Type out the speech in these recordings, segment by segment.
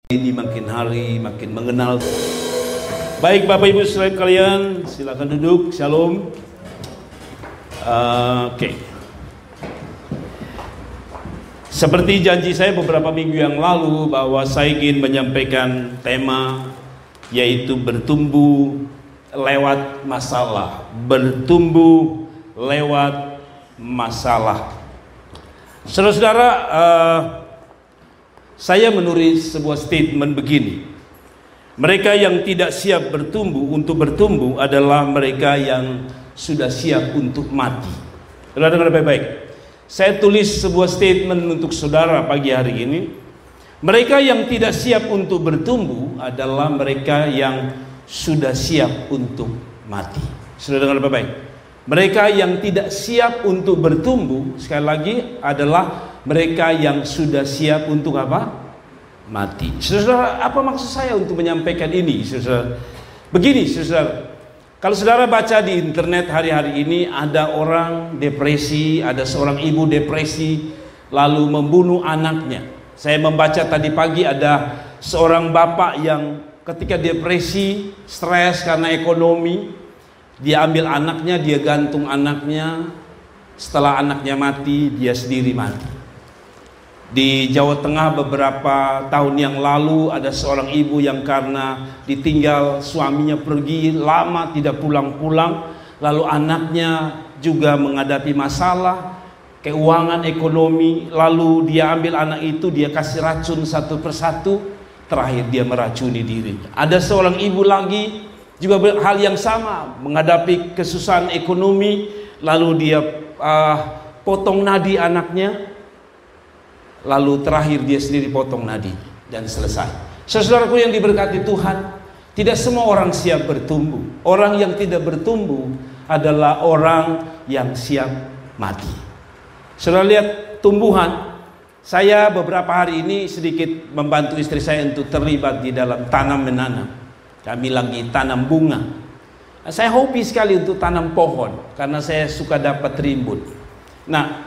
Ini makin hari makin mengenal. Baik Bapak Ibu sekalian kalian, silakan duduk. Shalom. Oke. Seperti janji saya beberapa minggu yang lalu bahwa saya ingin menyampaikan tema yaitu bertumbuh lewat masalah. Bertumbuh lewat masalah. Saudara-saudara, saya menulis sebuah statement begini. Mereka yang tidak siap untuk bertumbuh adalah mereka yang sudah siap untuk mati. Saudara dengar baik-baik. Saya tulis sebuah statement untuk saudara pagi hari ini. Mereka yang tidak siap untuk bertumbuh adalah mereka yang sudah siap untuk mati. Saudara dengar baik-baik. Mereka yang tidak siap untuk bertumbuh, sekali lagi, adalah mereka yang sudah siap untuk apa? Mati. Saudara, apa maksud saya untuk menyampaikan ini? Saudara, begini, saudara. Kalau saudara baca di internet hari-hari ini, ada orang depresi, ada seorang ibu depresi, lalu membunuh anaknya. Saya membaca tadi pagi ada seorang bapak yang ketika depresi, stres karena ekonomi, dia ambil anaknya, dia gantung anaknya. Setelah anaknya mati, dia sendiri mati. Di Jawa Tengah beberapa tahun yang lalu ada seorang ibu yang karena ditinggal suaminya pergi lama tidak pulang-pulang, lalu anaknya juga menghadapi masalah keuangan ekonomi, lalu dia ambil anak itu, dia kasih racun satu persatu, terakhir dia meracuni dirinya. Ada seorang ibu lagi juga hal yang sama, menghadapi kesusahan ekonomi, lalu dia potong nadi anaknya, lalu terakhir dia sendiri potong nadi dan selesai. Saudaraku yang diberkati Tuhan, tidak semua orang siap bertumbuh. Orang yang tidak bertumbuh adalah orang yang siap mati. Saudara lihat tumbuhan. Saya beberapa hari ini sedikit membantu istri saya untuk terlibat di dalam tanam menanam. Kami lagi tanam bunga. Saya hobi sekali untuk tanam pohon karena saya suka dapat rimbun. Nah,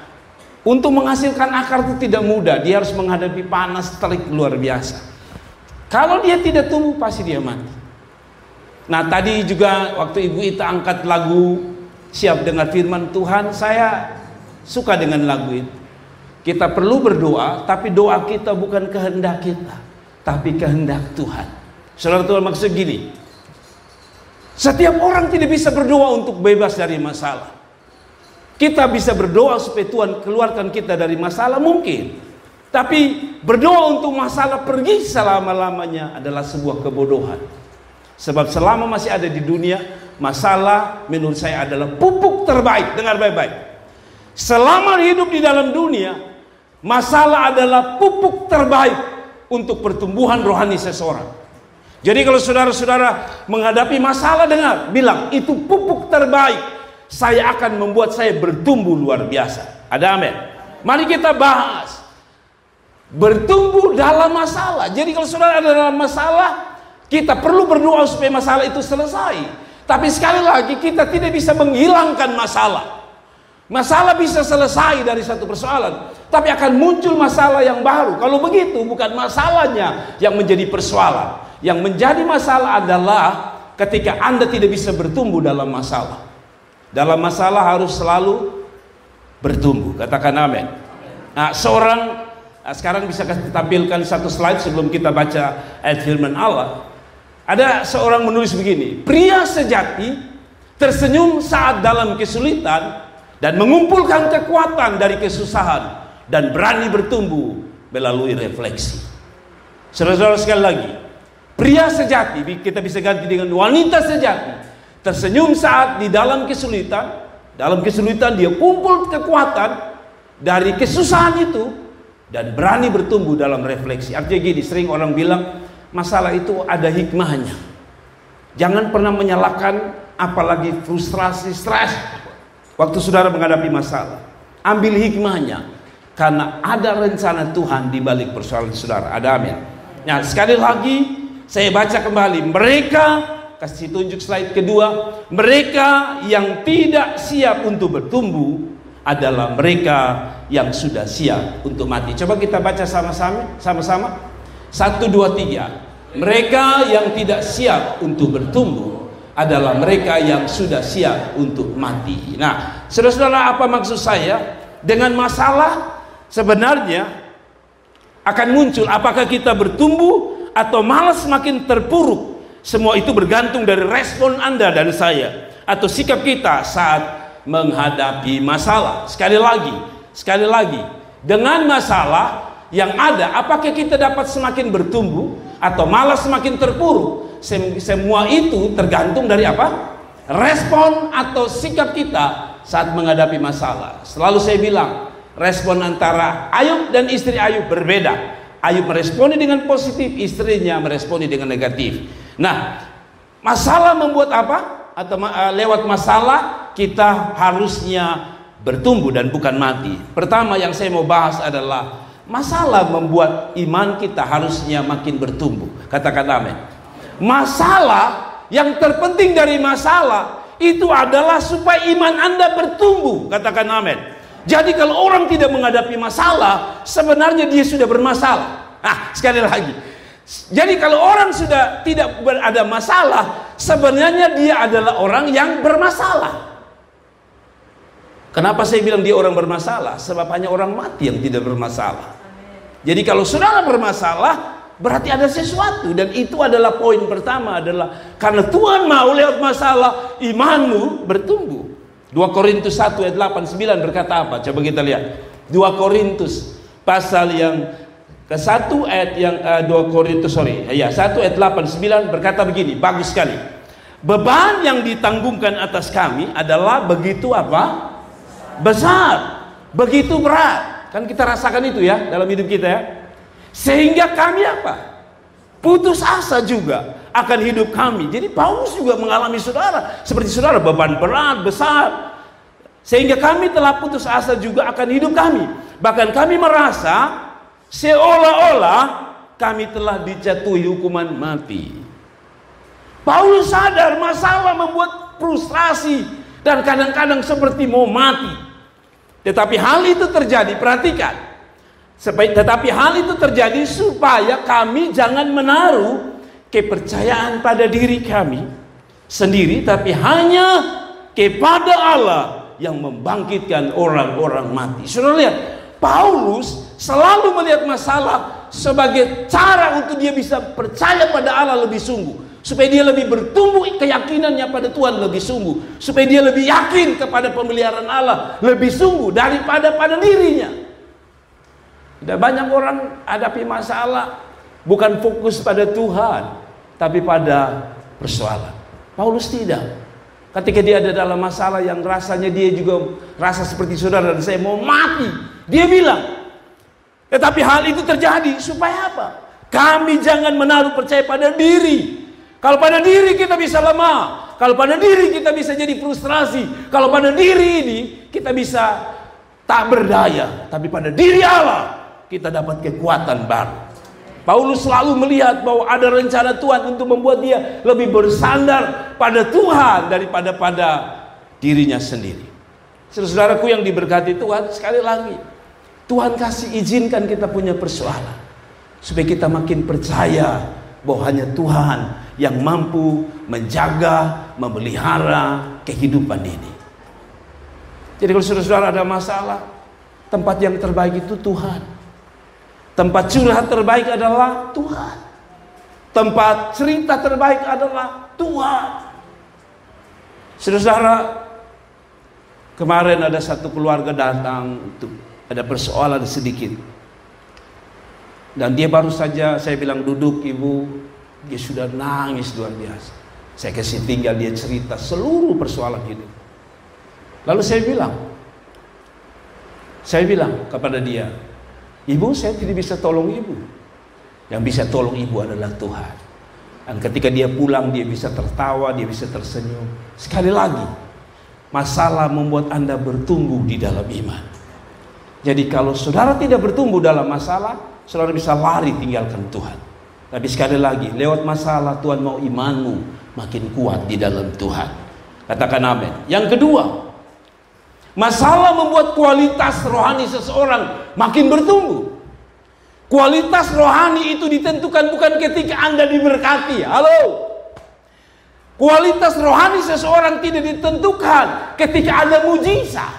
untuk menghasilkan akar itu tidak mudah. Dia harus menghadapi panas terik luar biasa. Kalau dia tidak tumbuh pasti dia mati. Nah, tadi juga waktu Ibu Ita angkat lagu Siap Dengar Firman Tuhan, saya suka dengan lagu itu. Kita perlu berdoa, tapi doa kita bukan kehendak kita, tapi kehendak Tuhan. Saudara, Tuhan maksud gini, setiap orang tidak bisa berdoa untuk bebas dari masalah. Kita bisa berdoa supaya Tuhan keluarkan kita dari masalah mungkin, tapi berdoa untuk masalah pergi selama-lamanya adalah sebuah kebodohan. Sebab selama masih ada di dunia, masalah menurut saya adalah pupuk terbaik. Dengar baik-baik. Selama hidup di dalam dunia, masalah adalah pupuk terbaik untuk pertumbuhan rohani seseorang. Jadi kalau saudara-saudara menghadapi masalah, dengar, bilang itu pupuk terbaik. Saya akan membuat saya bertumbuh luar biasa. Ada amin? Mari kita bahas bertumbuh dalam masalah. Jadi kalau saudara ada dalam masalah, kita perlu berdoa supaya masalah itu selesai. Tapi sekali lagi kita tidak bisa menghilangkan masalah. Masalah bisa selesai dari satu persoalan, tapi akan muncul masalah yang baru. Kalau begitu bukan masalahnya yang menjadi persoalan. Yang menjadi masalah adalah ketika Anda tidak bisa bertumbuh dalam masalah. Dalam masalah harus selalu bertumbuh. Katakan amin. Nah, sekarang bisa kita tampilkan satu slide sebelum kita baca ayat firman Allah. Ada seorang menulis begini, pria sejati tersenyum saat dalam kesulitan dan mengumpulkan kekuatan dari kesusahan dan berani bertumbuh melalui refleksi. Saudara-saudara, sekali lagi, pria sejati, kita bisa ganti dengan wanita sejati, tersenyum saat di dalam kesulitan dia kumpul kekuatan dari kesusahan itu dan berani bertumbuh dalam refleksi. Artinya gini, sering orang bilang masalah itu ada hikmahnya. Jangan pernah menyalahkan, apalagi frustrasi, stres waktu saudara menghadapi masalah. Ambil hikmahnya, karena ada rencana Tuhan di balik persoalan saudara. Ada amin. Nah, sekali lagi saya baca kembali, mereka, kasih tunjuk slide kedua, mereka yang tidak siap untuk bertumbuh adalah mereka yang sudah siap untuk mati. Coba kita baca sama-sama. 1, 2, 3. Mereka yang tidak siap untuk bertumbuh adalah mereka yang sudah siap untuk mati. Nah, saudara-saudara, apa maksud saya? Dengan masalah sebenarnya akan muncul apakah kita bertumbuh atau malah semakin terpuruk. Semua itu bergantung dari respon Anda dan saya atau sikap kita saat menghadapi masalah. Sekali lagi, dengan masalah yang ada, apakah kita dapat semakin bertumbuh atau malah semakin terpuruk? Semua itu tergantung dari apa? Respon atau sikap kita saat menghadapi masalah. Selalu saya bilang, respon antara Ayub dan istri Ayub berbeda. Ayub meresponi dengan positif, istrinya meresponi dengan negatif. Nah, masalah membuat apa? Atau lewat masalah kita harusnya bertumbuh dan bukan mati. Pertama yang saya mau bahas adalah masalah membuat iman kita harusnya makin bertumbuh. Katakan amin. Masalah yang terpenting dari masalah itu adalah supaya iman Anda bertumbuh. Katakan amin. Jadi kalau orang tidak menghadapi masalah, sebenarnya dia sudah bermasalah. Nah, sekali lagi. Jadi kalau orang sudah tidak ada masalah, sebenarnya dia adalah orang yang bermasalah. Kenapa saya bilang dia orang bermasalah? Sebab hanya orang mati yang tidak bermasalah. Jadi kalau saudara bermasalah, berarti ada sesuatu. Dan itu adalah poin pertama, adalah karena Tuhan mau lewat masalah imanmu bertumbuh. 2 Korintus 1 ayat 8-9 berkata apa? Coba kita lihat. 2 Korintus pasal yang ke-1 ayat yang 1 ayat 8-9 berkata begini, bagus sekali. Beban yang ditanggungkan atas kami adalah begitu apa? Besar, begitu berat. Kan kita rasakan itu ya dalam hidup kita ya. Sehingga kami apa? Putus asa juga akan hidup kami. Jadi Paulus juga mengalami saudara, seperti saudara, beban berat, besar. Sehingga kami telah putus asa juga akan hidup kami. Bahkan kami merasa seolah-olah kami telah dijatuhi hukuman mati. Paulus sadar masalah membuat frustrasi dan kadang-kadang seperti mau mati. Tetapi hal itu terjadi, perhatikan. Tetapi hal itu terjadi supaya kami jangan menaruh kepercayaan pada diri kami sendiri, tapi hanya kepada Allah yang membangkitkan orang-orang mati. Saudara lihat, Paulus selalu melihat masalah sebagai cara untuk dia bisa percaya pada Allah lebih sungguh. Supaya dia lebih bertumbuh keyakinannya pada Tuhan lebih sungguh. Supaya dia lebih yakin kepada pemeliharaan Allah lebih sungguh daripada pada dirinya. Tidak banyak orang hadapi masalah bukan fokus pada Tuhan, tapi pada persoalan. Paulus tidak. Ketika dia ada dalam masalah yang rasanya dia juga rasa seperti saudara dan saya mau mati, dia bilang, tetapi hal itu terjadi supaya apa? Kami jangan menaruh percaya pada diri. Kalau pada diri kita bisa lemah, kalau pada diri kita bisa jadi frustrasi, kalau pada diri ini kita bisa tak berdaya, tapi pada diri Allah kita dapat kekuatan baru. Paulus selalu melihat bahwa ada rencana Tuhan untuk membuat dia lebih bersandar pada Tuhan daripada pada dirinya sendiri. Saudaraku yang diberkati Tuhan, sekali lagi Tuhan kasih izinkan kita punya persoalan supaya kita makin percaya bahwa hanya Tuhan yang mampu menjaga, memelihara kehidupan ini. Jadi kalau saudara-saudara ada masalah, tempat yang terbaik itu Tuhan. Tempat curhat terbaik adalah Tuhan. Tempat cerita terbaik adalah Tuhan. Saudara-saudara, kemarin ada satu keluarga datang untuk ada persoalan sedikit. Dan dia baru saja, saya bilang duduk ibu, dia sudah nangis luar biasa. Saya kasih tinggal dia cerita seluruh persoalan hidup. Lalu saya bilang kepada dia, ibu, saya tidak bisa tolong ibu. Yang bisa tolong ibu adalah Tuhan. Dan ketika dia pulang, dia bisa tertawa, dia bisa tersenyum. Sekali lagi, masalah membuat Anda bertumbuh di dalam iman. Jadi kalau saudara tidak bertumbuh dalam masalah, saudara bisa lari tinggalkan Tuhan. Tapi sekali lagi, lewat masalah Tuhan mau imanmu makin kuat di dalam Tuhan. Katakan amin. Yang kedua, masalah membuat kualitas rohani seseorang makin bertumbuh. Kualitas rohani itu ditentukan bukan ketika Anda diberkati. Halo. Kualitas rohani seseorang tidak ditentukan ketika ada mujizat.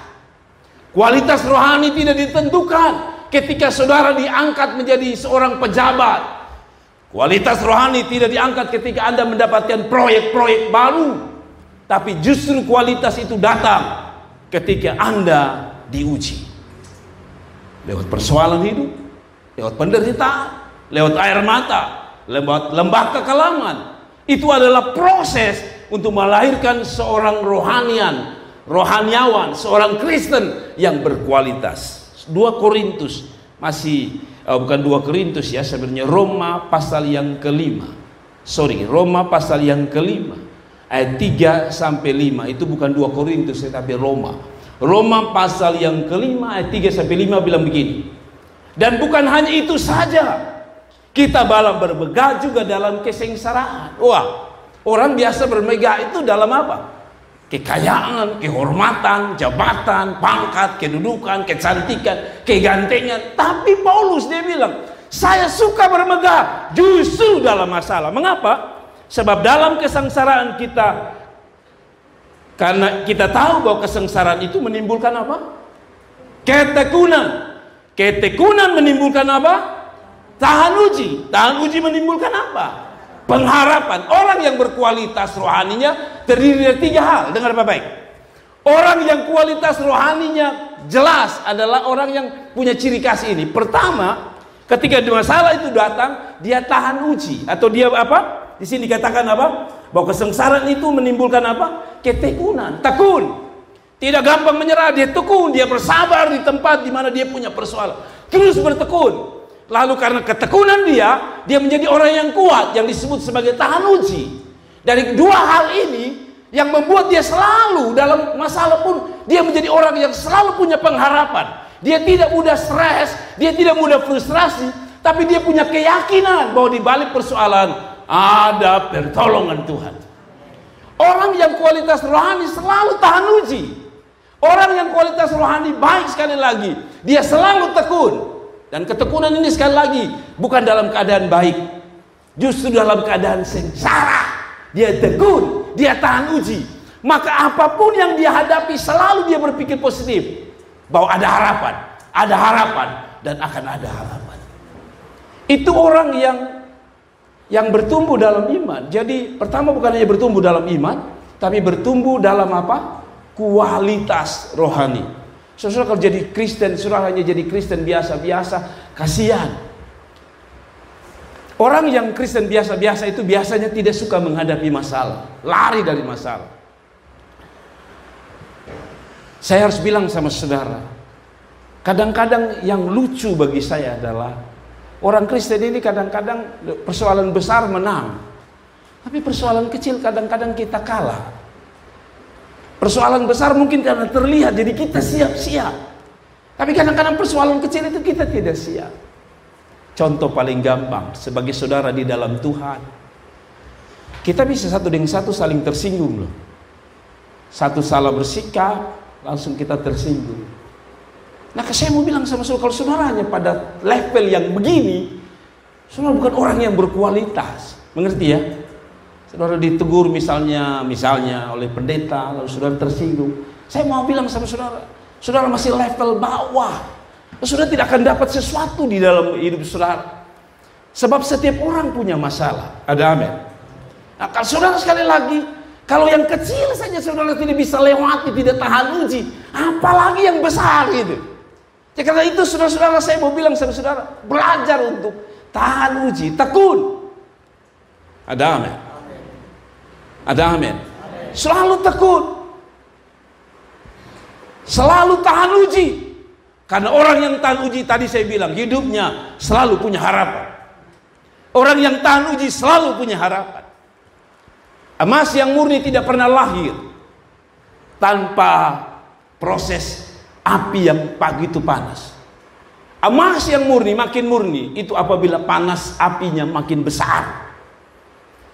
Kualitas rohani tidak ditentukan ketika saudara diangkat menjadi seorang pejabat. Kualitas rohani tidak diangkat ketika Anda mendapatkan proyek-proyek baru. Tapi justru kualitas itu datang ketika Anda diuji. Lewat persoalan hidup, lewat penderitaan, lewat air mata, lewat lembah kekelaman. Itu adalah proses untuk melahirkan seorang rohaniawan, seorang Kristen yang berkualitas. 2 Korintus bukan 2 Korintus ya, sebenarnya Roma pasal yang kelima. Roma pasal yang kelima ayat 3 sampai 5. Itu bukan 2 Korintus tetapi Roma. Roma pasal yang kelima ayat 3 sampai 5 bilang begini. Dan bukan hanya itu saja, kita bermegah juga dalam kesengsaraan. Wah, orang biasa bermegah itu dalam apa? Kekayaan, kehormatan, jabatan, pangkat, kedudukan, kecantikan, kegantengan. Tapi Paulus dia bilang, saya suka bermegah justru dalam masalah. Mengapa? Sebab dalam kesengsaraan kita, karena kita tahu bahwa kesengsaraan itu menimbulkan apa? Ketekunan. Ketekunan menimbulkan apa? Tahan uji. Tahan uji menimbulkan apa? Pengharapan. Orang yang berkualitas rohaninya terdiri dari 3 hal. Dengar baik-baik. Orang yang kualitas rohaninya jelas adalah orang yang punya ciri khas ini. Pertama, ketika masalah itu datang, dia tahan uji. Atau dia apa? Di sini dikatakan apa? Bahwa kesengsaraan itu menimbulkan apa? Ketekunan. Tekun. Tidak gampang menyerah, dia tekun, dia bersabar di tempat di mana dia punya persoalan. Terus bertekun. Lalu karena ketekunan dia menjadi orang yang kuat, yang disebut sebagai tahan uji. Dari 2 hal ini yang membuat dia selalu dalam masalah pun dia menjadi orang yang selalu punya pengharapan. Dia tidak mudah stres, dia tidak mudah frustrasi, tapi dia punya keyakinan bahwa di balik persoalan ada pertolongan Tuhan. Orang yang kualitas rohani selalu tahan uji. Orang yang kualitas rohani baik, sekali lagi, dia selalu tekun. Dan ketekunan ini sekali lagi bukan dalam keadaan baik, justru dalam keadaan sengsara. Dia tekun, dia tahan uji. Maka apapun yang dia hadapi selalu dia berpikir positif, bahwa ada harapan dan akan ada harapan. Itu orang yang bertumbuh dalam iman. Jadi pertama bukan hanya bertumbuh dalam iman, tapi bertumbuh dalam apa? Kualitas rohani. Saudara kalau jadi Kristen, saudara hanya jadi Kristen biasa-biasa, kasihan. Orang yang Kristen biasa-biasa itu biasanya tidak suka menghadapi masalah, lari dari masalah. Saya harus bilang sama saudara, kadang-kadang yang lucu bagi saya adalah orang Kristen ini kadang-kadang persoalan besar menang, tapi persoalan kecil kadang-kadang kita kalah. Persoalan besar mungkin karena terlihat, jadi kita siap-siap. Tapi kadang-kadang persoalan kecil itu kita tidak siap. Contoh paling gampang, sebagai saudara di dalam Tuhan, kita bisa satu dengan satu saling tersinggung loh. Satu salah bersikap, langsung kita tersinggung. Nah, saya mau bilang sama saudara, kalau saudara hanya pada level yang begini, saudara bukan orang yang berkualitas. Mengerti ya? Saudara ditegur misalnya oleh pendeta, lalu saudara tersinggung. Saya mau bilang sama saudara, saudara masih level bawah. Saudara tidak akan dapat sesuatu di dalam hidup saudara. Sebab setiap orang punya masalah. Ada amin. Nah, kalau saudara sekali lagi, kalau yang kecil saja saudara tidak bisa lewati, tidak tahan uji, apalagi yang besar gitu. Ya, karena itu saudara-saudara, saya mau bilang sama saudara, belajar untuk tahan uji, tekun. Ada amin. Ada amin. Selalu tekun, selalu tahan uji. Karena orang yang tahan uji, tadi saya bilang, hidupnya selalu punya harapan. Orang yang tahan uji selalu punya harapan. Emas yang murni tidak pernah lahir tanpa proses api yang begitu panas. Emas yang murni makin murni itu apabila panas apinya makin besar.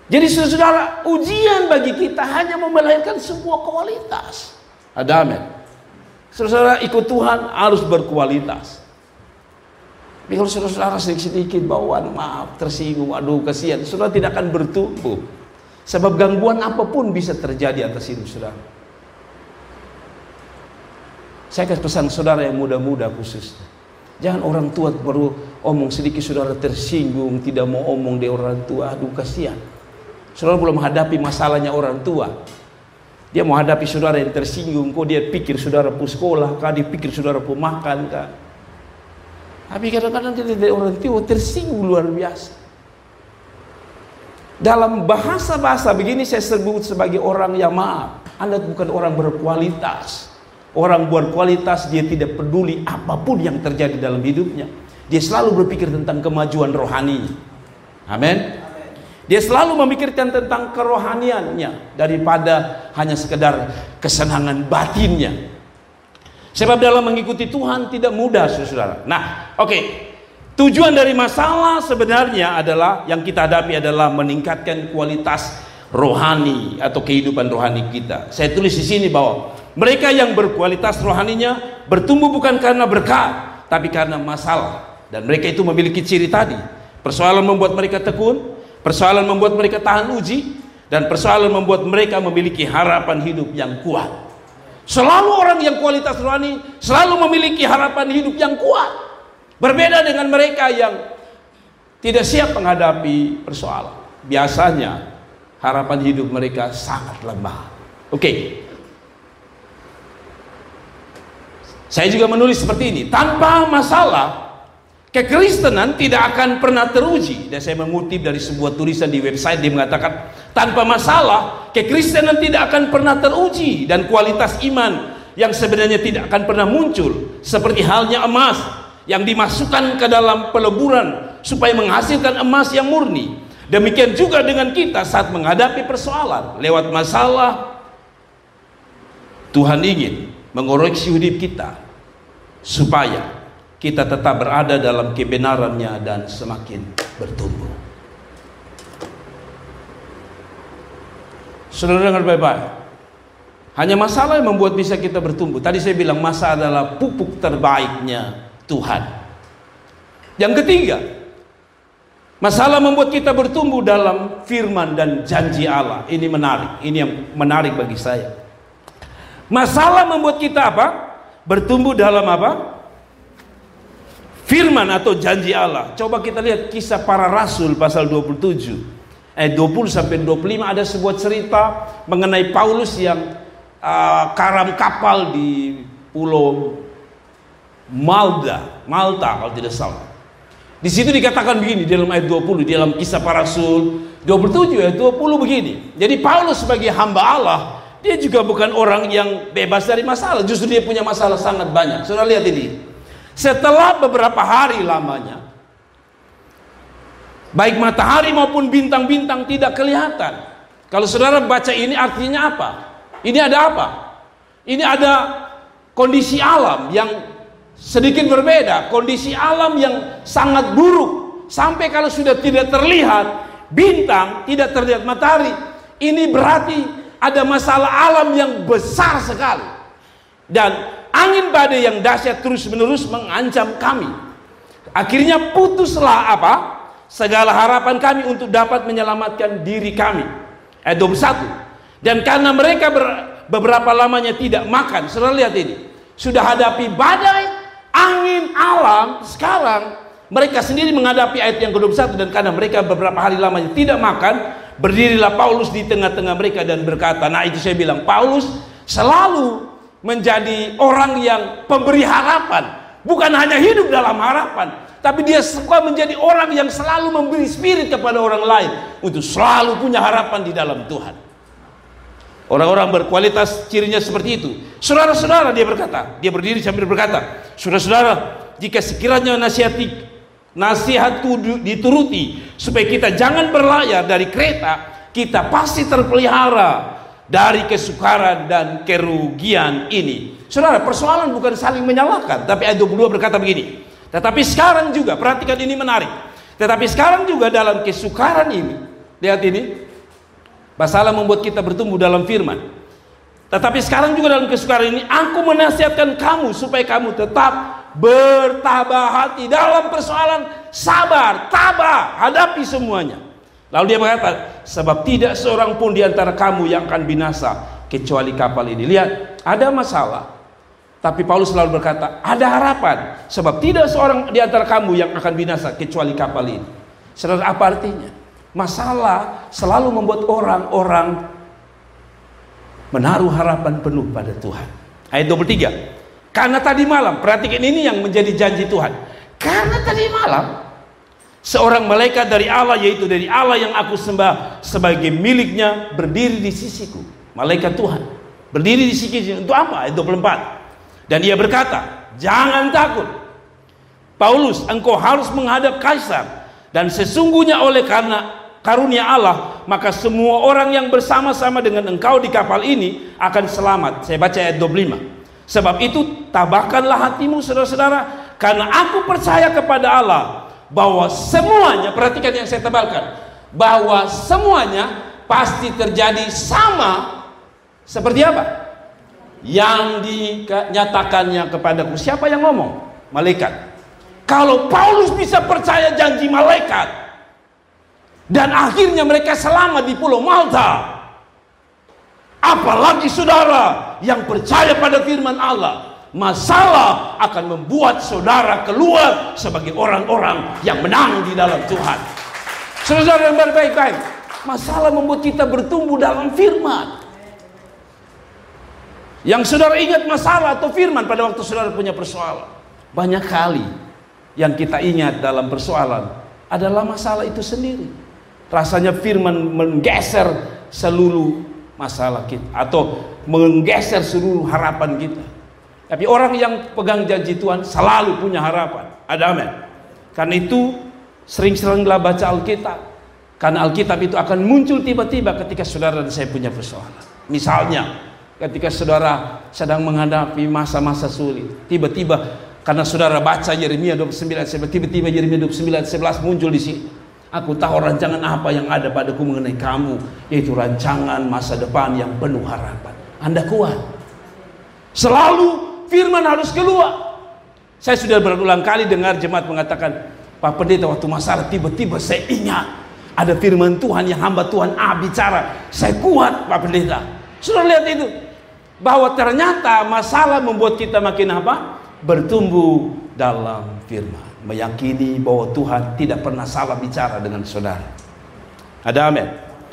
Jadi saudara, ujian bagi kita hanya melahirkan sebuah kualitas. Ada amin. Saudara ikut Tuhan harus berkualitas. Tapi kalau saudara-saudara sedikit bawaan maaf, tersinggung, aduh kasihan, saudara tidak akan bertumbuh. Sebab gangguan apapun bisa terjadi atas hidup saudara. Saya kasih pesan saudara yang muda-muda khususnya. Jangan orang tua baru omong sedikit saudara tersinggung, tidak mau omong di orang tua, aduh kasihan. Saudara belum menghadapi masalahnya orang tua. Dia mau hadapi saudara yang tersinggung, kok dia pikir saudara pu sekolah, kah dia pikir saudara pu makan, kah. Tapi kadang-kadang kita dari orang tua tersinggung luar biasa. Dalam bahasa-bahasa begini saya sebut sebagai orang yang maaf. Anda bukan orang berkualitas. Orang berkualitas dia tidak peduli apapun yang terjadi dalam hidupnya. Dia selalu berpikir tentang kemajuan rohani. Amin. Dia selalu memikirkan tentang kerohaniannya daripada hanya sekedar kesenangan batinnya. Sebab dalam mengikuti Tuhan tidak mudah, saudara. Nah, oke. Tujuan dari masalah sebenarnya adalah yang kita hadapi adalah meningkatkan kualitas rohani atau kehidupan rohani kita. Saya tulis di sini bahwa mereka yang berkualitas rohaninya bertumbuh bukan karena berkat, tapi karena masalah. Dan mereka itu memiliki ciri tadi. Persoalan membuat mereka tekun, persoalan membuat mereka tahan uji, dan persoalan membuat mereka memiliki harapan hidup yang kuat. Selalu orang yang kualitas rohani selalu memiliki harapan hidup yang kuat. Berbeda dengan mereka yang tidak siap menghadapi persoalan. Biasanya harapan hidup mereka sangat lemah. Oke. Saya juga menulis seperti ini. Tanpa masalah, kekristenan tidak akan pernah teruji. Dan saya mengutip dari sebuah tulisan di website, dia mengatakan, tanpa masalah, kekristenan tidak akan pernah teruji. Dan kualitas iman yang sebenarnya tidak akan pernah muncul. Seperti halnya emas yang dimasukkan ke dalam peleburan supaya menghasilkan emas yang murni. Demikian juga dengan kita saat menghadapi persoalan. Lewat masalah, Tuhan ingin mengoreksi hidup kita supaya kita tetap berada dalam kebenarannya dan semakin bertumbuh. Saudara dengar baik-baik. Hanya masalah yang membuat bisa kita bertumbuh. Tadi saya bilang masa adalah pupuk terbaiknya Tuhan. Yang ketiga, masalah membuat kita bertumbuh dalam firman dan janji Allah. Ini menarik. Ini yang menarik bagi saya. Masalah membuat kita apa? Bertumbuh dalam apa? Firman atau janji Allah. Coba kita lihat kisah para rasul pasal 27 ayat 20 sampai 25. Ada sebuah cerita mengenai Paulus yang karam kapal di pulau Malta kalau tidak salah. Di situ dikatakan begini dalam ayat 20, dalam kisah para rasul 27 ayat 20 begini. Jadi Paulus sebagai hamba Allah, dia juga bukan orang yang bebas dari masalah, justru dia punya masalah sangat banyak. Saudara lihat ini. Setelah beberapa hari lamanya, baik matahari maupun bintang-bintang tidak kelihatan. Kalau saudara baca ini artinya apa? Ini ada apa? Ini ada kondisi alam yang sedikit berbeda, kondisi alam yang sangat buruk. Sampai kalau sudah tidak terlihat bintang, tidak terlihat matahari, ini berarti ada masalah alam yang besar sekali. Dan angin badai yang dahsyat terus-menerus mengancam kami. Akhirnya putuslah apa? Segala harapan kami untuk dapat menyelamatkan diri kami. Ayat 21. Dan karena mereka beberapa lamanya tidak makan. Saudara lihat ini. Sudah hadapi badai, angin alam, sekarang mereka sendiri menghadapi ayat yang ke-21. Dan karena mereka beberapa hari lamanya tidak makan, berdirilah Paulus di tengah-tengah mereka dan berkata, nah itu saya bilang, Paulus selalu menjadi orang yang pemberi harapan. Bukan hanya hidup dalam harapan, tapi dia suka menjadi orang yang selalu memberi spirit kepada orang lain untuk selalu punya harapan di dalam Tuhan. Orang-orang berkualitas cirinya seperti itu. Saudara-saudara, dia berkata, dia berdiri sambil berkata, saudara-saudara, jika sekiranya nasihatku dituruti supaya kita jangan berlayar dari kereta, kita pasti terpelihara dari kesukaran dan kerugian ini. Saudara, persoalan bukan saling menyalahkan, tapi ayat 22 berkata begini. Tetapi sekarang juga, perhatikan ini menarik. Tetapi sekarang juga dalam kesukaran ini, lihat ini, masalah membuat kita bertumbuh dalam firman. Tetapi sekarang juga dalam kesukaran ini, aku menasihatkan kamu supaya kamu tetap bertabah hati dalam persoalan, sabar, tabah, hadapi semuanya. Lalu dia berkata, sebab tidak seorang pun di antara kamu yang akan binasa kecuali kapal ini. Lihat, ada masalah, tapi Paulus selalu berkata, ada harapan, sebab tidak seorang di antara kamu yang akan binasa kecuali kapal ini. Saudara, apa artinya? Masalah selalu membuat orang-orang menaruh harapan penuh pada Tuhan. Ayat 23. Karena tadi malam, perhatikan ini yang menjadi janji Tuhan. Karena tadi malam seorang malaikat dari Allah, yaitu dari Allah yang aku sembah sebagai miliknya, berdiri di sisiku. Malaikat Tuhan berdiri di sisiku. Untuk apa? Ayat 24. Dan dia berkata, jangan takut Paulus, engkau harus menghadap Kaisar, dan sesungguhnya oleh karena karunia Allah, maka semua orang yang bersama-sama dengan engkau di kapal ini akan selamat. Saya baca ayat 25. Sebab itu tabahkanlah hatimu, saudara-saudara, karena aku percaya kepada Allah bahwa semuanya, perhatikan yang saya tebalkan, bahwa semuanya pasti terjadi sama seperti apa yang dinyatakannya kepadaku. Siapa yang ngomong? Malaikat. Kalau Paulus bisa percaya janji malaikat, dan akhirnya mereka selamat di Pulau Malta, apalagi saudara yang percaya pada firman Allah. Masalah akan membuat saudara keluar sebagai orang-orang yang menang di dalam Tuhan. Saudara yang baik-baik, masalah membuat kita bertumbuh dalam firman. Yang saudara ingat masalah atau firman pada waktu saudara punya persoalan. Banyak kali yang kita ingat dalam persoalan adalah masalah itu sendiri. Rasanya firman menggeser seluruh masalah kita, atau menggeser seluruh harapan kita. Tapi orang yang pegang janji Tuhan selalu punya harapan. Ada amin. Karena itu sering-seringlah baca Alkitab, karena Alkitab itu akan muncul tiba-tiba ketika saudara dan saya punya persoalan. Misalnya ketika saudara sedang menghadapi masa-masa sulit, tiba-tiba karena saudara baca Yeremia 29, tiba-tiba Yeremia 29:11 muncul di sini. Aku tahu rancangan apa yang ada padaku mengenai kamu, yaitu rancangan masa depan yang penuh harapan. Anda kuat. Selalu firman harus keluar. Saya sudah berulang kali dengar jemaat mengatakan, Pak Pendeta, waktu masalah tiba-tiba saya ingat ada firman Tuhan yang hamba Tuhan A bicara. Saya kuat, Pak Pendeta. Sudah lihat itu, bahwa ternyata masalah membuat kita makin apa? Bertumbuh dalam firman. Meyakini bahwa Tuhan tidak pernah salah bicara dengan saudara. Ada amin.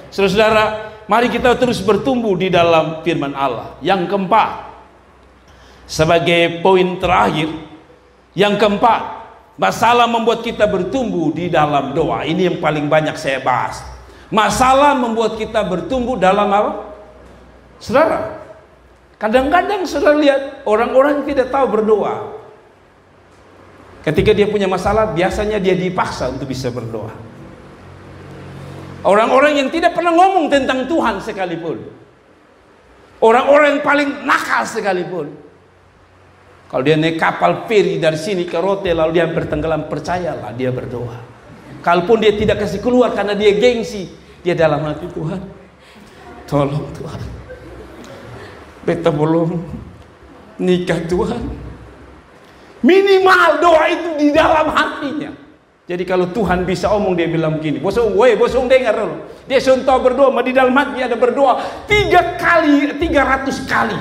Saudara-saudara, mari kita terus bertumbuh di dalam firman Allah. Yang keempat, sebagai poin terakhir, yang keempat, masalah membuat kita bertumbuh di dalam doa. Ini yang paling banyak saya bahas. Masalah membuat kita bertumbuh dalam apa? Saudara, kadang-kadang saudara lihat orang-orang yang tidak tahu berdoa. Ketika dia punya masalah, biasanya dia dipaksa untuk bisa berdoa. Orang-orang yang tidak pernah ngomong tentang Tuhan sekalipun, orang-orang yang paling nakal sekalipun, kalau dia naik kapal feri dari sini ke Rote lalu dia bertenggelam, percayalah dia berdoa. Kalaupun dia tidak kasih keluar karena dia gengsi, dia dalam hati, Tuhan, tolong Tuhan, beta belum nikah Tuhan. Minimal doa itu di dalam hatinya. Jadi kalau Tuhan bisa omong, dia bilang begini, bosong dengar dulu. Dia suntah berdoa, di dalam hatinya ada berdoa 300 kali.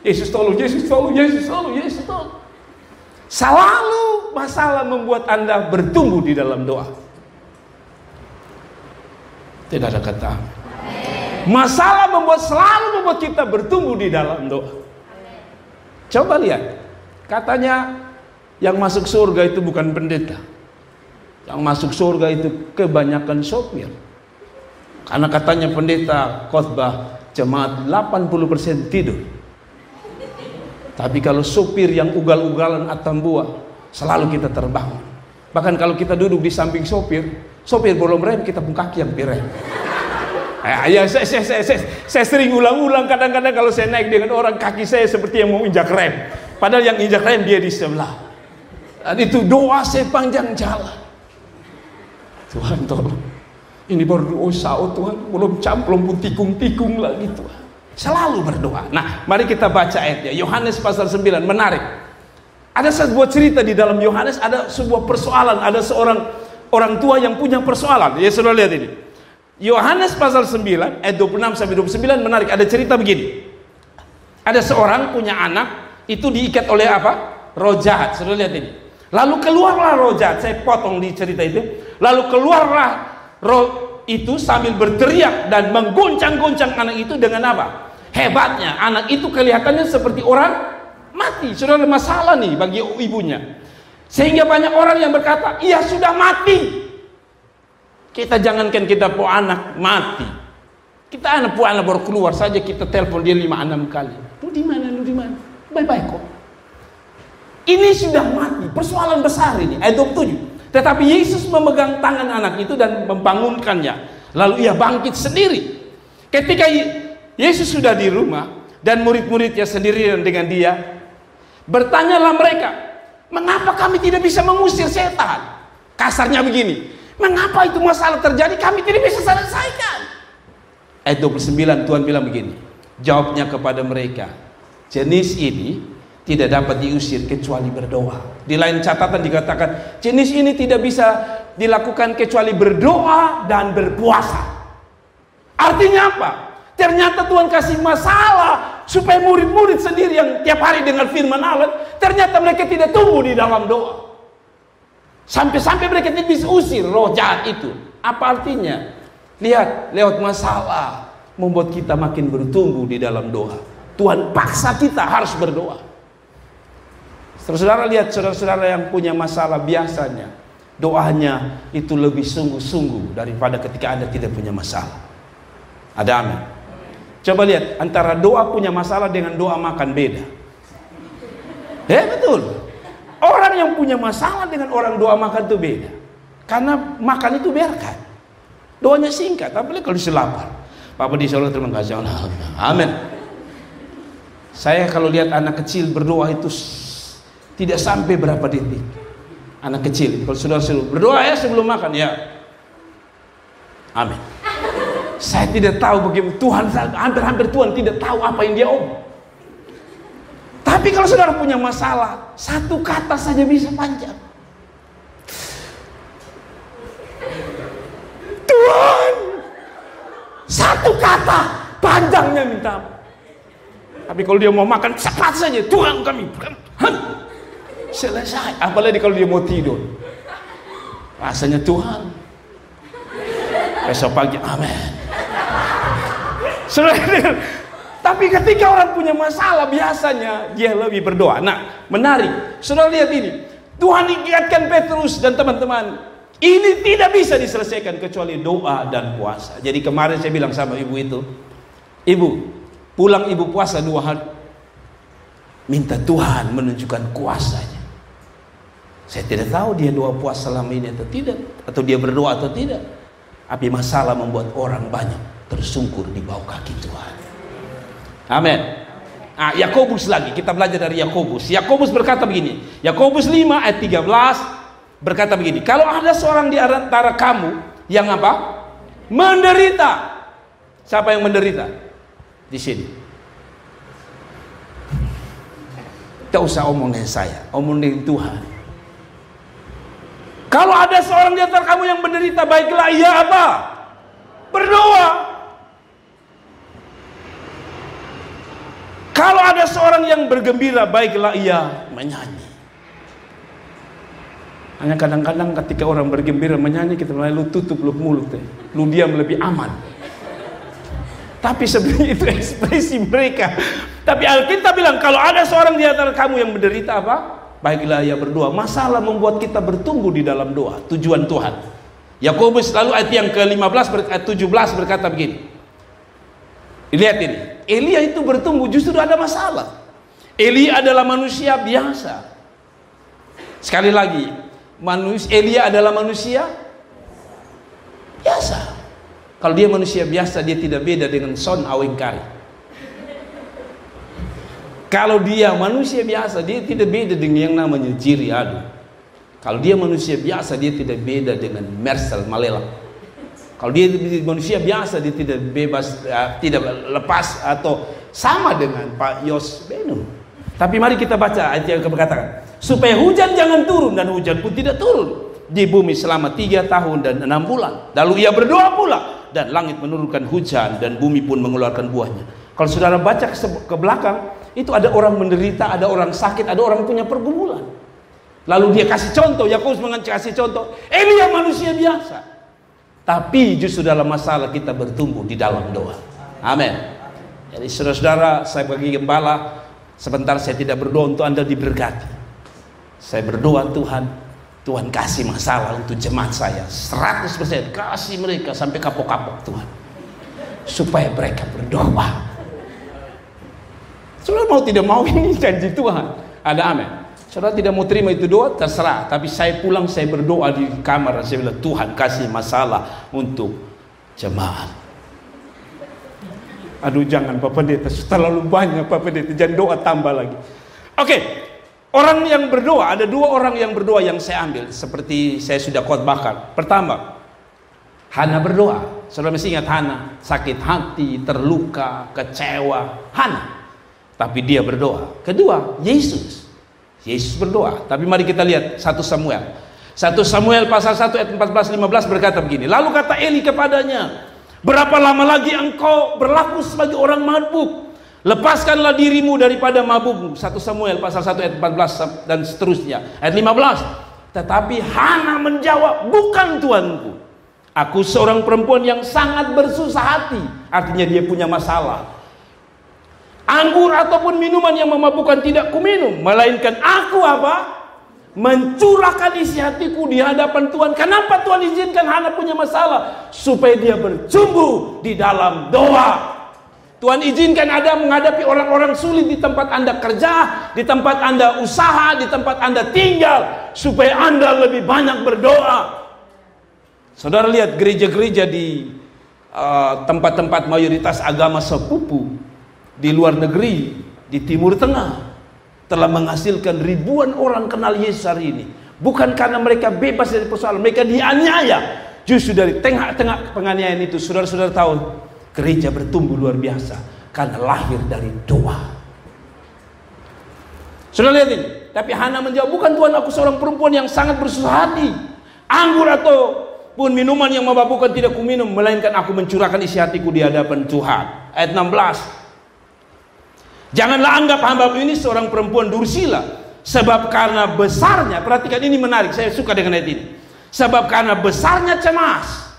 Yesus tolong, Yesus tolong, Yesus tolong, Yesus tolong. Selalu masalah membuat Anda bertumbuh di dalam doa. Tidak ada kata. Masalah selalu membuat kita bertumbuh di dalam doa. Coba lihat, katanya yang masuk surga itu bukan pendeta. Yang masuk surga itu kebanyakan sopir. Karena katanya pendeta khotbah jemaat 80% tidur. Tapi kalau sopir yang ugal-ugalan atambua, selalu kita terbangun. Bahkan kalau kita duduk di samping sopir belum rem, kita pun kaki yang direm. Ya, saya sering ulang-ulang, kadang-kadang kalau saya naik dengan orang, kaki saya seperti yang mau injak rem. Padahal yang injak rem dia di sebelah. Dan itu doa sepanjang jalan. Tuhan tolong, ini baru dosa, oh Tuhan, belum camplong pun tikung-tikung lagi Tuhan. Selalu berdoa. Nah, mari kita baca ayatnya. Yohanes pasal 9, menarik. Ada sebuah cerita di dalam Yohanes, ada sebuah persoalan, ada seorang orang tua yang punya persoalan. Ya, saudara lihat ini. Yohanes pasal 9 ayat 26 sampai 29 menarik. Ada cerita begini. Ada seorang punya anak, itu diikat oleh apa? Roh jahat. Saudara lihat ini. Lalu keluarlah roh jahat. Saya potong di cerita itu. Lalu keluarlah roh itu sambil berteriak dan menggoncang-goncang anak itu dengan apa? Hebatnya, anak itu kelihatannya seperti orang mati. Sudah ada masalah nih bagi ibunya. Sehingga banyak orang yang berkata, ia sudah mati. Kita jangankan kita po anak mati. Kita anak po anak baru keluar saja kita telepon dia 5-6 kali. Lu di mana? Lu di mana? Bye-bye kok. Ini sudah mati. Persoalan besar ini. Ayat 27. Tetapi Yesus memegang tangan anak itu dan membangunkannya. Lalu ia bangkit sendiri. Ketika Yesus sudah di rumah dan murid-muridnya sendirian dengan dia, bertanyalah mereka, mengapa kami tidak bisa mengusir setan? Kasarnya begini, mengapa itu masalah terjadi kami tidak bisa selesaikan? Ayat 29 Tuhan bilang begini, jawabnya kepada mereka, jenis ini tidak dapat diusir kecuali berdoa. Di lain catatan dikatakan, jenis ini tidak bisa dilakukan kecuali berdoa dan berpuasa. Artinya apa? Ternyata Tuhan kasih masalah supaya murid-murid sendiri yang tiap hari dengar firman Allah, ternyata mereka tidak tumbuh di dalam doa. Sampai-sampai mereka tidak bisa usir roh jahat itu. Apa artinya? Lihat, lewat masalah membuat kita makin bertumbuh di dalam doa. Tuhan paksa kita harus berdoa. Saudara lihat, saudara-saudara yang punya masalah biasanya doanya itu lebih sungguh-sungguh daripada ketika Anda tidak punya masalah. Ada amin? Coba lihat, antara doa punya masalah dengan doa makan beda. Betul. Orang yang punya masalah dengan orang doa makan itu beda. Karena makan itu biarkan. Doanya singkat, apalagi kalau dilapar. Bapak di Solo terima kasih. Amin. Saya kalau lihat anak kecil berdoa itu tidak sampai berapa detik. Anak kecil, kalau sudah berdoa ya sebelum makan ya. Amin. Saya tidak tahu bagaimana Tuhan, hampir-hampir Tuhan tidak tahu apa yang dia omong. Tapi kalau saudara punya masalah, satu kata saja bisa panjang. Tuhan, satu kata panjangnya minta apa? Tapi kalau dia mau makan cepat saja, Tuhan kami selesai. Apalagi kalau dia mau tidur, rasanya Tuhan besok pagi amin. Tapi ketika orang punya masalah biasanya dia lebih berdoa. Nah, menarik. Saudara lihat ini. Tuhan ingatkan Petrus dan teman-teman, ini tidak bisa diselesaikan kecuali doa dan puasa. Jadi kemarin saya bilang sama ibu itu, ibu, pulang ibu puasa 2 hari, minta Tuhan menunjukkan kuasanya. Saya tidak tahu dia doa puasa selama ini atau tidak, atau dia berdoa atau tidak. Tapi masalah membuat orang banyak tersungkur di bawah kaki Tuhan. Amin. Yakobus lagi, kita belajar dari Yakobus. Yakobus berkata begini, Yakobus 5 ayat 13 berkata begini, kalau ada seorang di antara kamu yang apa? Menderita. Siapa yang menderita? Di sini. Tidak usah omong dengan saya, omong dengan Tuhan. Kalau ada seorang di antara kamu yang menderita, baiklah ia apa? Berdoa. Kalau ada seorang yang bergembira, baiklah ia menyanyi. Hanya kadang-kadang ketika orang bergembira menyanyi, kita mulai lu tutup lu mulut, lu diam lebih aman. Tapi sebenarnya itu ekspresi mereka. Tapi Alkitab bilang kalau ada seorang di antara kamu yang menderita apa? Baiklah ia berdoa. Masalah membuat kita bertumbuh di dalam doa. Tujuan Tuhan. Yakobus lalu ayat yang ke-15 ayat 17 berkata begini. Lihat ini. Elia itu bertumbuh justru ada masalah. Elia adalah manusia biasa. Sekali lagi, Elia adalah manusia biasa. Kalau dia manusia biasa, dia tidak beda dengan Son Awengkari. Kalau dia manusia biasa, dia tidak beda dengan yang namanya Jiri Adu. Kalau dia manusia biasa, dia tidak beda dengan Mersel Malela. Kalau dia manusia biasa, dia tidak bebas, tidak lepas atau sama dengan Pak Yos Benu. Tapi mari kita baca ayat yang berkatakan, supaya hujan jangan turun, dan hujan pun tidak turun di bumi selama 3 tahun dan 6 bulan. Lalu ia berdoa pula, dan langit menurunkan hujan dan bumi pun mengeluarkan buahnya. Kalau saudara baca ke belakang, itu ada orang menderita, ada orang sakit, ada orang punya pergumulan. Lalu dia kasih contoh, Yakobus kasih contoh, Elia manusia biasa, tapi justru dalam masalah kita bertumbuh di dalam doa. Amin. Jadi saudara-saudara, saya bagi gembala, sebentar saya tidak berdoa untuk Anda diberkati. Saya berdoa Tuhan kasih masalah untuk jemaat saya 100%, kasih mereka sampai kapok-kapok Tuhan, supaya mereka berdoa. Saudara mau tidak mau, ini janji Tuhan. Ada amin. Saudara tidak mau terima itu doa, terserah. Tapi saya pulang, saya berdoa di kamar, saya bilang, Tuhan kasih masalah untuk jemaat. Aduh jangan Pak Pendeta, terlalu banyak Pak Pendeta, jangan doa tambah lagi. Oke. Orang yang berdoa, ada 2 orang yang berdoa yang saya ambil, seperti saya sudah khotbahkan. Pertama, Hana berdoa. Saudara masih ingat Hana, sakit hati, terluka, kecewa. Hana, tapi dia berdoa. Kedua, Yesus berdoa. Tapi mari kita lihat 1 Samuel. 1 Samuel pasal 1 ayat 14-15 berkata begini. Lalu kata Eli kepadanya, berapa lama lagi engkau berlaku sebagai orang mabuk? Lepaskanlah dirimu daripada mabukmu. 1 Samuel pasal 1 ayat 14 dan seterusnya. Ayat 15. Tetapi Hana menjawab, bukan tuanku. Aku seorang perempuan yang sangat bersusah hati. Artinya dia punya masalah. Anggur ataupun minuman yang memabukkan tidak kuminum, melainkan aku apa? Mencurahkan isi hatiku di hadapan Tuhan. Kenapa Tuhan izinkan Hana punya masalah? Supaya dia bertumbuh di dalam doa. Tuhan izinkan Anda menghadapi orang-orang sulit di tempat Anda kerja, di tempat Anda usaha, di tempat Anda tinggal, supaya Anda lebih banyak berdoa. Saudara lihat gereja-gereja di tempat-tempat mayoritas agama sepupu di luar negeri, di Timur Tengah, telah menghasilkan ribuan orang kenal Yesus hari ini. Bukan karena mereka bebas dari persoalan, mereka dianiaya. Justru dari tengah-tengah penganiayaan itu, saudara-saudara tahu, gereja bertumbuh luar biasa karena lahir dari doa. Saudara lihat ini. Tapi Hana menjawab, bukan Tuhan, aku seorang perempuan yang sangat bersusah hati. Anggur ataupun minuman yang memabukkan tidak kuminum, melainkan aku mencurahkan isi hatiku di hadapan Tuhan. Ayat 16. Janganlah anggap hambamu ini seorang perempuan dursila, sebab karena besarnya, perhatikan ini menarik, saya suka dengan ayat ini. Sebab karena besarnya cemas.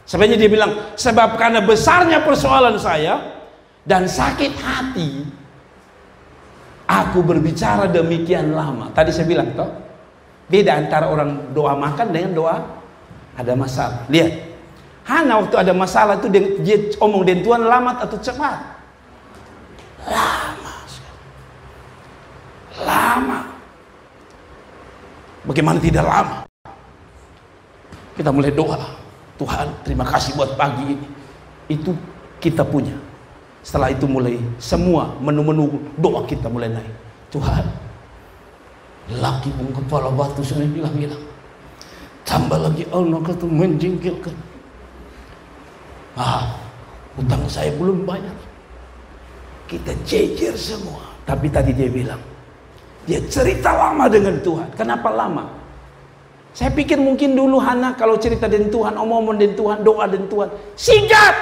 Sebenarnya dia bilang, sebab karena besarnya persoalan saya dan sakit hati, aku berbicara demikian lama. Tadi saya bilang, toh, beda antara orang doa makan dengan doa ada masalah. Lihat, Hana waktu ada masalah itu dia omong dengan Tuhan lama atau cepat? Lama. Bagaimana tidak lama? Kita mulai doa. Tuhan, terima kasih buat pagi ini. Itu kita punya. Setelah itu mulai semua menu-menu doa kita mulai naik. Tuhan, laki pun kepala batu sudah bilang, tambah lagi anak itu menjengkelkan. Utang saya belum banyak. Kita jejer semua. Tapi tadi dia bilang, dia cerita lama dengan Tuhan. Kenapa lama? Saya pikir mungkin dulu Hana kalau cerita dengan Tuhan, omong-omong dengan Tuhan, doa dengan Tuhan, singkat.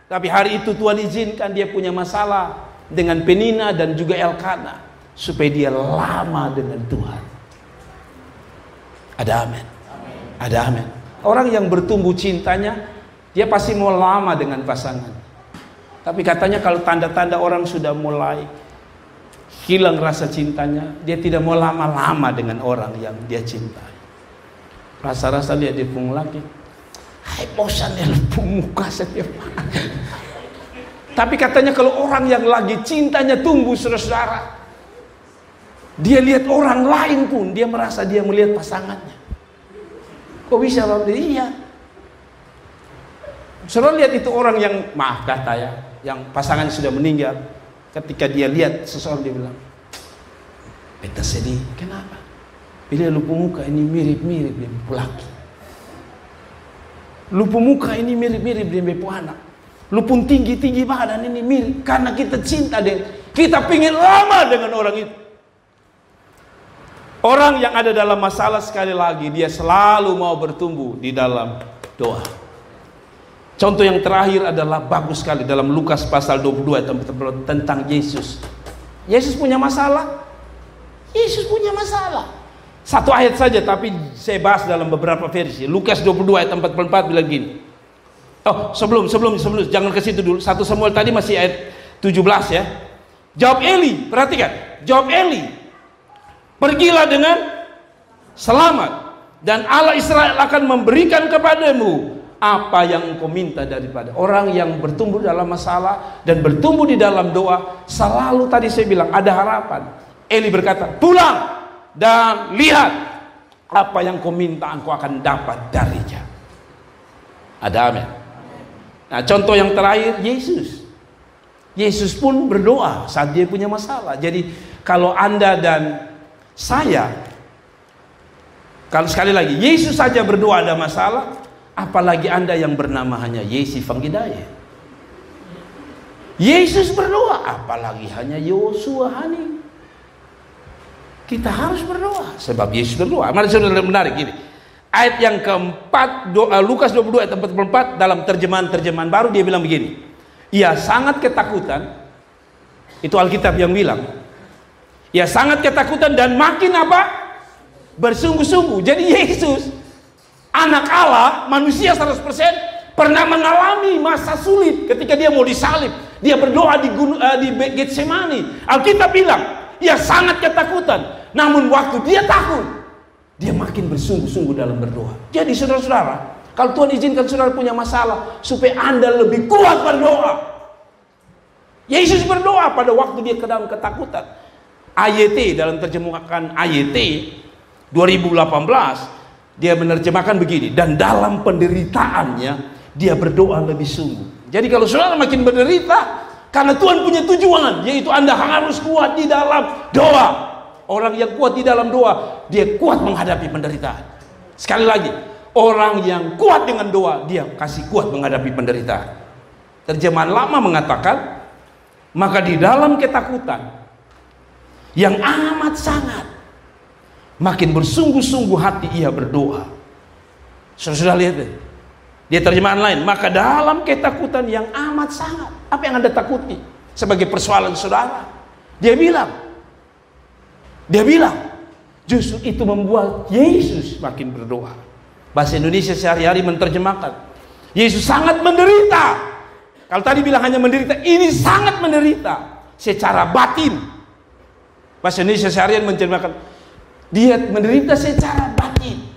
Tapi hari itu Tuhan izinkan dia punya masalah dengan Penina dan juga Elkana, supaya dia lama dengan Tuhan. Ada amin. Ada amin. Orang yang bertumbuh cintanya, dia pasti mau lama dengan pasangan. Tapi katanya kalau tanda-tanda orang sudah mulai hilang rasa cintanya, dia tidak mau lama-lama dengan orang yang dia cintai. Rasa-rasa lihat dia pun lagi, hai bosan ya lepung muka setiap hari. Tapi katanya kalau orang yang lagi cintanya tumbuh, saudara-saudara, dia lihat orang lain pun dia merasa dia melihat pasangannya. Kok bisa Bang? Iya. Saudara lihat itu orang yang, maaf kata ya, yang pasangannya sudah meninggal. Ketika dia lihat seseorang, dia bilang, beta sedih. Kenapa? Bila lupa muka ini mirip-mirip dengan laki. Lupa muka ini mirip-mirip dengan bepo anak. Lupa tinggi-tinggi badan ini mirip. Karena kita cinta dengan, kita pengen lama dengan orang itu. Orang yang ada dalam masalah, sekali lagi, dia selalu mau bertumbuh di dalam doa. Contoh yang terakhir adalah bagus sekali dalam Lukas pasal 22 tentang Yesus. Yesus punya masalah. Yesus punya masalah. Satu ayat saja, tapi saya bahas dalam beberapa versi. Lukas 22 ayat 44 bilang gini. Oh, sebelum jangan ke situ dulu. 1 Samuel tadi masih ayat 17 ya. Jawab Eli, perhatikan. Jawab Eli, pergilah dengan selamat, dan Allah Israel akan memberikan kepadamu apa yang engkau minta daripada. Orang yang bertumbuh dalam masalah dan bertumbuh di dalam doa, selalu tadi saya bilang ada harapan. Eli berkata, pulang dan lihat apa yang kau minta, engkau akan dapat darinya. Ada amin. Nah, contoh yang terakhir, Yesus pun berdoa saat dia punya masalah. Jadi kalau Anda dan saya, kalau sekali lagi Yesus saja berdoa ada masalah, apalagi Anda yang bernama hanya Yesus Fanggidaya. Yesus berdoa, apalagi hanya Yosua Hani. Kita harus berdoa sebab Yesus berdoa. Mari saudara, menarik gini. Ayat yang keempat, Lukas 22 ayat 44 dalam terjemahan baru dia bilang begini. Ia sangat ketakutan. Itu Alkitab yang bilang. Ia sangat ketakutan dan makin apa? Bersungguh-sungguh. Jadi Yesus, anak Allah, manusia 100%, pernah mengalami masa sulit ketika dia mau disalib. Dia berdoa di Getsemani. Alkitab bilang, ia sangat ketakutan. Namun waktu dia takut, dia makin bersungguh-sungguh dalam berdoa. Jadi saudara-saudara, kalau Tuhan izinkan saudara punya masalah, supaya Anda lebih kuat berdoa. Yesus berdoa pada waktu dia dalam ketakutan. AYT, dalam terjemahan AYT 2018, dia menerjemahkan begini. Dan dalam penderitaannya, dia berdoa lebih sungguh. Jadi kalau saudara makin menderita, karena Tuhan punya tujuan, yaitu Anda harus kuat di dalam doa. Orang yang kuat di dalam doa, dia kuat menghadapi penderitaan. Sekali lagi, orang yang kuat dengan doa, dia kasih kuat menghadapi penderitaan. Terjemahan lama mengatakan, maka di dalam ketakutan yang amat sangat, makin bersungguh-sungguh hati ia berdoa. Sudah lihat deh. Dia terjemahan lain, maka dalam ketakutan yang amat sangat, apa yang Anda takuti sebagai persoalan saudara? Dia bilang, justru itu membuat Yesus makin berdoa. Bahasa Indonesia sehari-hari menerjemahkan, Yesus sangat menderita. Kalau tadi bilang hanya menderita, ini sangat menderita secara batin. Bahasa Indonesia sehari-hari menerjemahkan, dia menderita secara batin.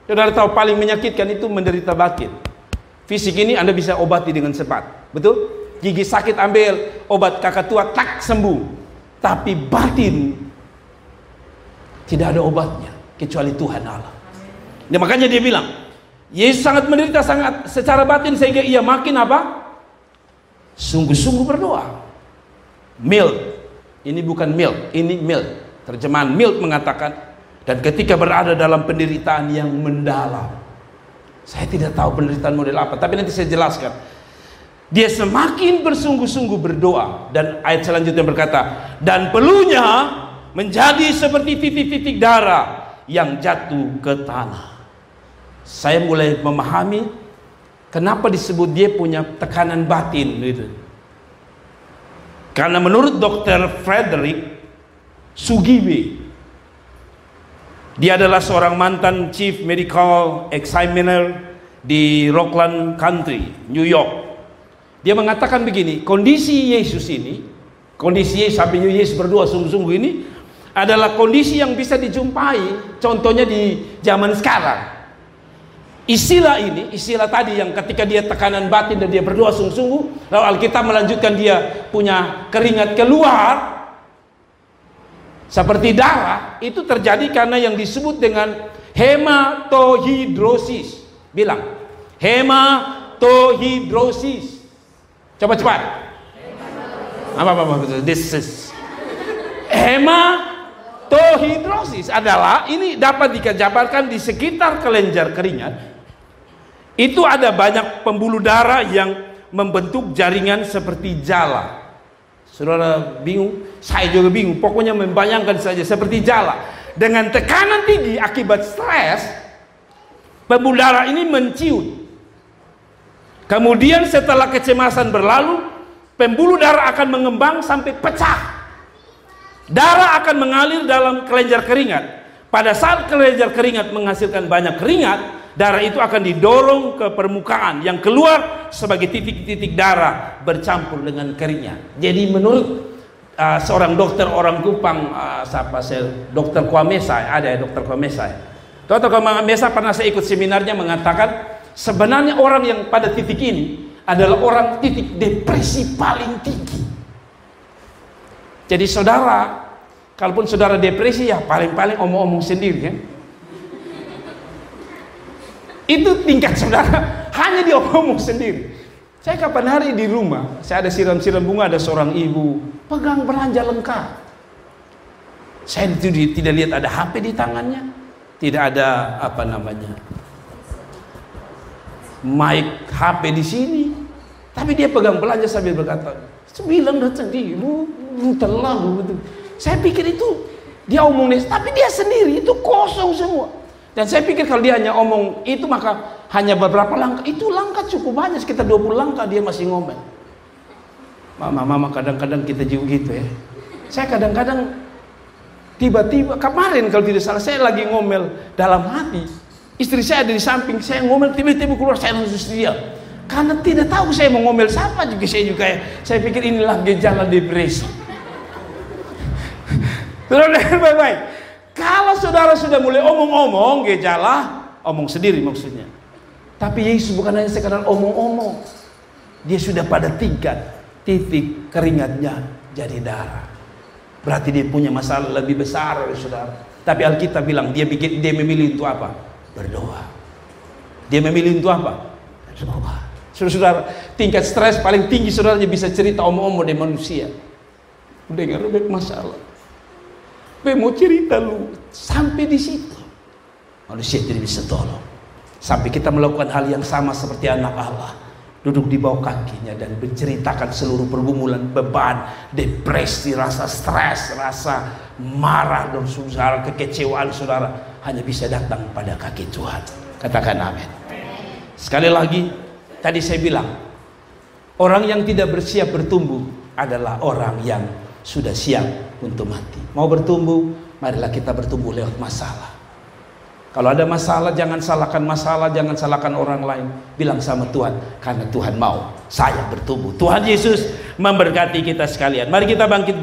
Saudara tahu paling menyakitkan itu menderita batin. Fisik ini Anda bisa obati dengan cepat, betul? Gigi sakit ambil obat kakak tua, tak sembuh. Tapi batin tidak ada obatnya kecuali Tuhan Allah. Ya, makanya dia bilang, Yesus sangat menderita sangat secara batin sehingga ia makin apa? Sungguh-sungguh berdoa. Milk, ini bukan milk, ini milk. Terjemahan milk mengatakan, dan ketika berada dalam penderitaan yang mendalam. Saya tidak tahu penderitaan model apa, tapi nanti saya jelaskan. Dia semakin bersungguh-sungguh berdoa, dan ayat selanjutnya berkata, dan peluhnya menjadi seperti titik-titik darah yang jatuh ke tanah. Saya mulai memahami kenapa disebut dia punya tekanan batin gitu. Karena menurut Dr. Frederick Sugibe, dia adalah seorang mantan Chief Medical Examiner di Rockland County, New York. Dia mengatakan begini, kondisi Yesus ini, kondisi Yesus sampai Yesus berdoa sungguh-sungguh ini adalah kondisi yang bisa dijumpai contohnya di zaman sekarang. Istilah ini, istilah tadi yang ketika dia tekanan batin dan dia berdoa sungguh-sungguh, lalu Alkitab melanjutkan dia punya keringat keluar seperti darah, itu terjadi karena yang disebut dengan hematohidrosis. Bilang, hematohidrosis. Coba cepat. Apa? This is hematohidrosis adalah, ini dapat dikabarkan di sekitar kelenjar keringat. Itu ada banyak pembuluh darah yang membentuk jaringan seperti jala. Saudara bingung? Saya juga bingung. Pokoknya membayangkan saja seperti jala. dengan tekanan tinggi akibat stres, pembuluh darah ini menciut. Kemudian setelah kecemasan berlalu, pembuluh darah akan mengembang sampai pecah. Darah akan mengalir dalam kelenjar keringat. Pada saat kelenjar keringat menghasilkan banyak keringat, darah itu akan didorong ke permukaan yang keluar sebagai titik-titik darah bercampur dengan keringat. Jadi menurut seorang dokter orang Kupang, Dokter Kwamesa, ada ya Dokter Kwamesa. Dokter Kwamesa pernah saya ikut seminarnya, mengatakan sebenarnya orang yang pada titik ini adalah orang titik depresi paling tinggi. Jadi saudara, kalaupun saudara depresi, ya paling-paling omong-omong sendiri kan. Itu tingkat saudara, hanya diomong sendiri. Saya kapan hari di rumah, saya ada siram-siram bunga, ada seorang ibu pegang belanja lengkap. Saya itu tidak lihat ada HP di tangannya, tidak ada apa namanya mic HP di sini, tapi dia pegang belanja sambil berkata, "9 datang di lu terlalu betul." Saya pikir itu dia omong, tapi dia sendiri itu kosong semua. Dan saya pikir kalau dia hanya omong itu, maka hanya beberapa langkah, itu langkah cukup banyak, sekitar 20 langkah dia masih ngomel. Mama kadang-kadang kita juga gitu ya. Saya kadang-kadang tiba-tiba, kemarin kalau tidak salah saya lagi ngomel dalam hati, istri saya ada di samping, saya ngomel, tiba-tiba keluar, saya langsung diam. Karena tidak tahu saya mau ngomel siapa juga, saya pikir inilah gejala depresi. Saudara baik-baik, kalau saudara sudah mulai omong-omong, gejala omong sendiri maksudnya. Tapi Yesus bukan hanya sekadar omong-omong, dia sudah pada tingkat titik keringatnya jadi darah. Berarti dia punya masalah lebih besar dari saudara. Tapi Alkitab bilang dia memilih untuk apa? Berdoa. Dia memilih untuk apa? Berdoa. Saudara, tingkat stres paling tinggi saudara bisa cerita omong-omong dengan manusia. Dengar banyak masalah. Mau cerita lu sampai di situ. Manusia tidak bisa tolong. Sampai kita melakukan hal yang sama seperti anak Allah, duduk di bawah kakinya dan menceritakan seluruh pergumulan, beban, depresi, rasa stres, rasa marah dan saudara, kekecewaan saudara hanya bisa datang pada kaki Tuhan. Katakan amin. Sekali lagi, tadi saya bilang, orang yang tidak bersiap bertumbuh adalah orang yang sudah siap untuk mati. Mau bertumbuh, marilah kita bertumbuh lewat masalah. Kalau ada masalah, jangan salahkan masalah, jangan salahkan orang lain. Bilang sama Tuhan, karena Tuhan mau saya bertumbuh. Tuhan Yesus memberkati kita sekalian. Mari kita bangkit